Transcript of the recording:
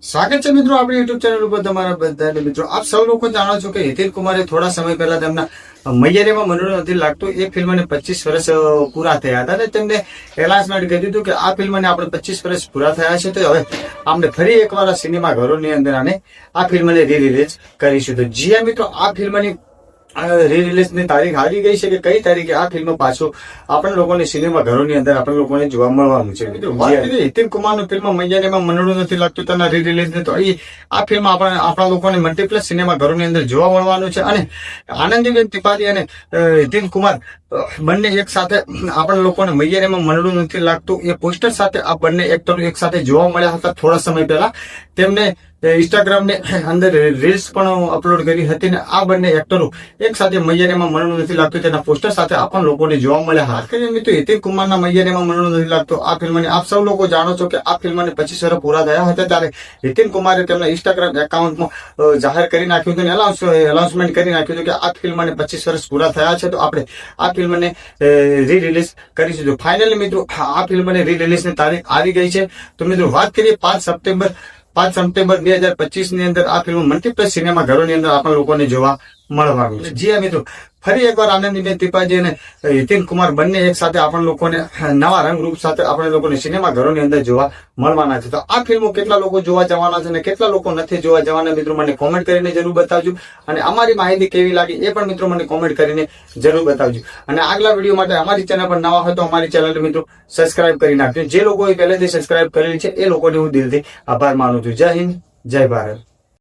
સ્વાગત છે મિત્રો આપણી યુટ્યુબ ચેનલ ઉપર તમારા બધા મિત્રો. આપ સૌ લોકો જાણો છો કે હિતેન કુમારે થોડા સમય પહેલા તેમના મૈયરેમાં મનોરંજન નથી લાગતું એ ફિલ્મને 25 વર્ષ પૂરા થયા હતા અને તેમને એનાઉન્સમેન્ટ કરી દીધું કે આ ફિલ્મને આપણે 25 વર્ષ પૂરા થયા છે તો હવે આપણે ફરી એકવાર સિનેમા ઘરોની અંદર આને આ ફિલ્મને રી-રિલીઝ કરીશું. તો જી હા મિત્રો, આ ફિલ્મની રી-રિલીઝ ની તારીખ આવી ગઈ છે કે કઈ તારીખે આ ફિલ્મ પાછું આપણે લોકોને સિનેમા ઘરોની અંદર આપણે લોકોને જોવા મળવાનું છે. મિત્રો હિતેન કુમારનું ફિલ્મ મૈયારીમાં મનોરંજન નથી લાગતું તેના રી-રિલીઝ ને તો આ ફિલ્મ આપણા લોકોને મલ્ટીપ્લેક્સ સિનેમા ઘરોની અંદર જોવા મળવાનું છે અને આનંદીબેન ત્રિપાઠી અને હિતેન કુમાર બંને એક સાથે આપણા લોકોને મૈયારીમાં મનોરંજન નથી લાગતું એ પોસ્ટર સાથે આ બંને એક્ટરો એક સાથે જોવા મળ્યા હતા. થોડા સમય પહેલા તેમને ઇન્સ્ટાગ્રામ ને અંદર રીલ્સ પણ અપલોડ કરી હતી અને આ બંને એક્ટરો એક સાથે મૈયારીમાં મનોરંજન નથી લાગતું તેના પોસ્ટર સાથે આપણા લોકોને જોવા મળ્યા હતા. કરીને મિત્રો હિતેન કુમારના મૈયારીમાં મનોરંજન નથી લાગતું આ ફિલ્મને આપ સૌ લોકો જાણો છો કે આ ફિલ્મને 25 વર્ષ પૂરા થયા હતા ત્યારે હિતેન કુમારે તેમના ઇન્સ્ટાગ્રામ એકાઉન્ટમાં જાહેર કરી નાખ્યું હતું અને એનાઉન્સમેન્ટ કરી નાખ્યું હતું કે આ ફિલ્મને 25 વર્ષ પૂરા થયા છે તો આપણે આ ફિલ્મને રી-રિલીઝ કરીશું. તો ફાઇનલી મિત્રો આ ફિલ્મને રી-રિલીઝ ની તારીખ આવી ગઈ છે. તો મિત્રો વાત કરીએ 5 સપ્ટેમ્બર 2025 ની અંદર આ ફિલ્મ મલ્ટીપ્લેક્સ સિનેમા ઘરોની અંદર આપણા લોકોને જોવા મળવાનું છે. જી હા મિત્રો, ફરી એકવાર આનંદીબેન ત્રિપાઠી અને હિતેન કુમાર બંને એક સાથે આપણા લોકોને નવા રંગરૂપ સાથે આપણે લોકોને સિનેમા ઘરોની અંદર જોવા મળવાના છે. તો આ ફિલ્મો કેટલા લોકો જોવા જવાના છે અને કેટલા લોકો નથી જોવા જવાના મિત્રો મને કોમેન્ટ કરીને જરૂર બતાવજો અને અમારી માહિતી કેવી લાગી એ પણ મિત્રો મને કોમેન્ટ કરીને જરૂર બતાવજો. અને આગલા વિડીયો માટે અમારી ચેનલ પર નવા હોય તો અમારી ચેનલ મિત્રો સબસ્ક્રાઇબ કરી નાખજો. જે લોકોએ પહેલેથી સબસ્ક્રાઇબ કરેલી છે એ લોકોને હું દિલથી આભાર માનું છું. જય હિન્દ, જય ભારત.